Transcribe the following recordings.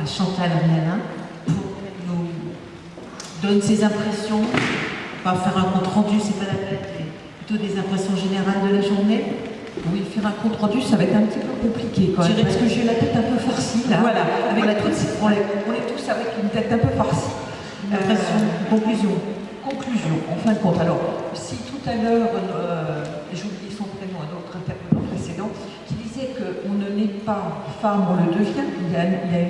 à Chantal Rialin pour qu'elle nous donne ses impressions. On va faire un compte rendu, c'est pas la peine, mais plutôt des impressions générales de la journée. Oui, faire un compte rendu, ça va être un petit peu compliqué quand même, parce que j'ai la tête un peu farcie là. Voilà, avec toutes ces... on est tous avec une tête un peu farcie. Conclusion. Conclusion, en fin de compte. Alors, si tout à l'heure, j'ai oublié son prénom, un autre intervenant précédent, qui disait qu'on ne naît pas femme, on le devient, il y a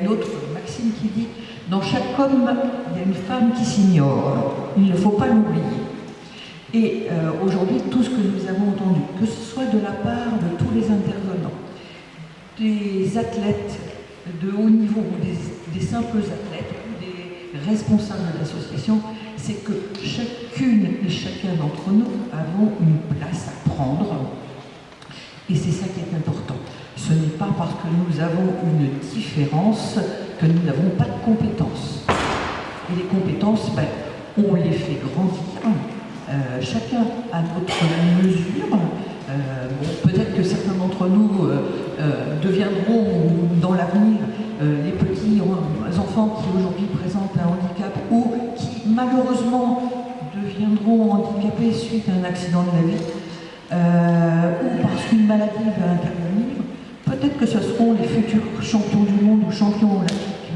une autre maxime qui dit « Dans chaque homme, il y a une femme qui s'ignore. Il ne faut pas l'oublier. » Et aujourd'hui, tout ce que nous avons entendu, que ce soit de la part de tous les intervenants, des athlètes de haut niveau ou des simples athlètes, ou des responsables de l'association, c'est que chacune et chacun d'entre nous avons une place à prendre. Et c'est ça qui est important. Ce n'est pas parce que nous avons une différence que nous n'avons pas de compétences. Et les compétences, ben, on les fait grandir. Chacun à notre mesure. Bon, peut-être que certains d'entre nous deviendront dans l'avenir les petits enfants qui aujourd'hui présentent un handicap ou qui malheureusement deviendront handicapés suite à un accident de la vie ou parce qu'une maladie va intervenir. Peut-être que ce seront les futurs champions du monde ou champions olympiques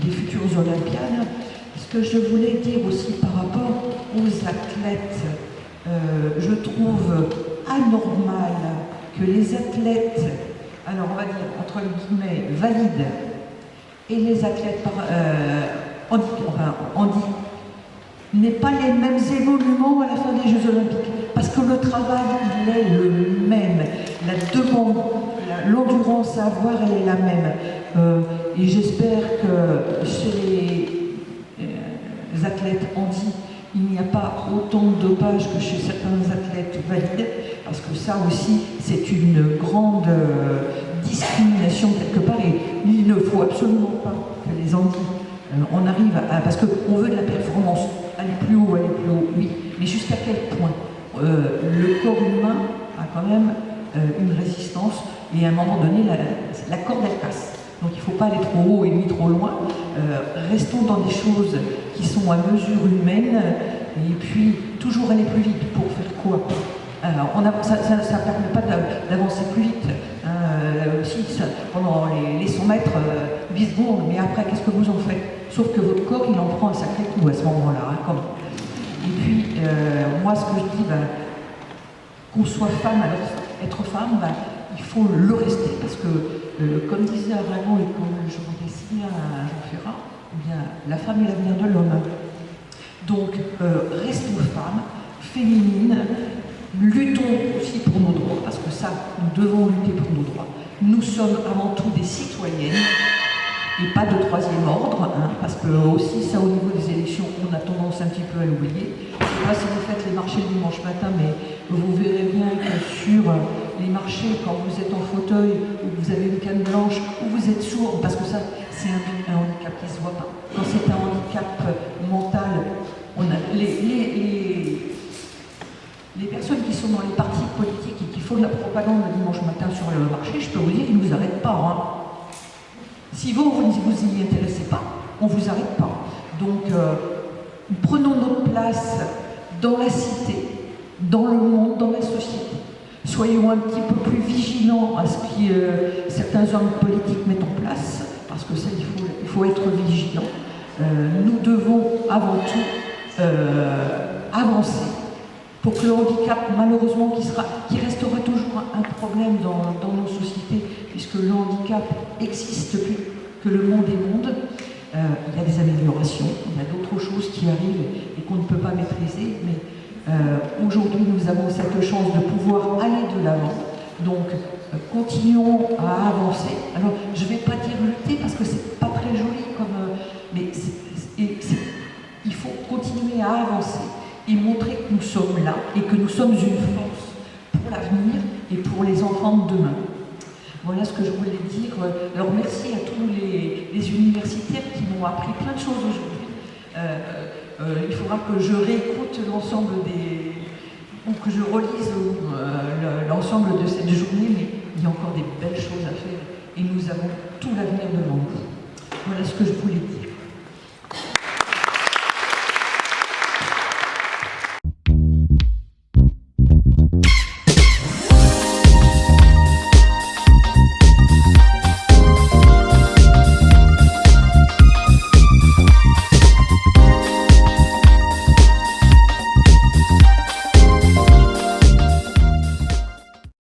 des futures Olympiades. Ce que je voulais dire aussi par rapport aux athlètes, je trouve anormal que les athlètes, alors on va dire entre guillemets valides, et les athlètes n'aient pas les mêmes évoluements à la fin des Jeux Olympiques. Parce que le travail, il est le même. La demande, l'endurance à avoir, elle est la même. Et j'espère que chez les athlètes handi, il n'y a pas autant de dopage que chez certains athlètes valides, parce que ça aussi, c'est une grande discrimination quelque part, et il ne faut absolument pas que les handis, on arrive à... Parce qu'on veut de la performance, aller plus haut, oui, mais jusqu'à quel point le corps humain a quand même une résistance, et à un moment donné, la corde, elle casse. Donc il ne faut pas aller trop haut et ni trop loin. Restons dans des choses qui sont à mesure humaine, et puis toujours aller plus vite. Pour faire quoi? Alors, ça ne permet pas d'avancer plus vite. Pendant les 100 mètres, 10 secondes, mais après, qu'est-ce que vous en faites? Sauf que votre corps, il en prend un sacré coup à ce moment-là. Et puis, moi, ce que je dis, qu'on soit femme, alors être femme, il faut le rester, parce que, comme disait Aragon et comme je voudrais signer à Jean Ferrat, eh bien, la femme est l'avenir de l'homme. Donc, restons femmes, féminines, luttons aussi pour nos droits, parce que ça, nous devons lutter pour nos droits. Nous sommes avant tout des citoyennes, et pas de troisième ordre, parce que aussi ça au niveau des élections, on a tendance un petit peu à l'oublier. Je ne sais pas si vous faites les marchés le dimanche matin, mais vous verrez bien que sur les marchés, quand vous êtes en fauteuil, ou vous avez une canne blanche, ou vous êtes sourd, parce que ça, c'est un handicap qui ne se voit pas. Quand c'est un handicap mental, on a les personnes qui sont dans les partis politiques et qui font de la propagande le dimanche matin sur le marché, je peux vous dire qu'ils ne vous arrêtent pas. Si vous ne vous y intéressez pas, on ne vous arrête pas. Donc, prenons notre place dans la cité, dans le monde, dans la société. Soyons un petit peu plus vigilants à ce que certains hommes politiques mettent en place, parce que ça, il faut être vigilant. Nous devons avant tout avancer pour que le handicap, malheureusement, qui restera toujours un problème dans nos sociétés, puisque le handicap existe depuis que le monde est monde. Il y a des améliorations, il y a d'autres choses qui arrivent et qu'on ne peut pas maîtriser, mais aujourd'hui nous avons cette chance de pouvoir aller de l'avant. Donc continuons à avancer. Alors je ne vais pas dire lutter parce que c'est pas très joli mais il faut continuer à avancer et montrer que nous sommes là et que nous sommes une force pour l'avenir et pour les enfants de demain. Voilà ce que je voulais dire. Alors merci à tous les universitaires qui m'ont appris plein de choses aujourd'hui. Il faudra que je réécoute l'ensemble ou que je relise l'ensemble de cette journée, mais il y a encore des belles choses à faire et nous avons tout l'avenir devant nous. Voilà ce que je voulais dire.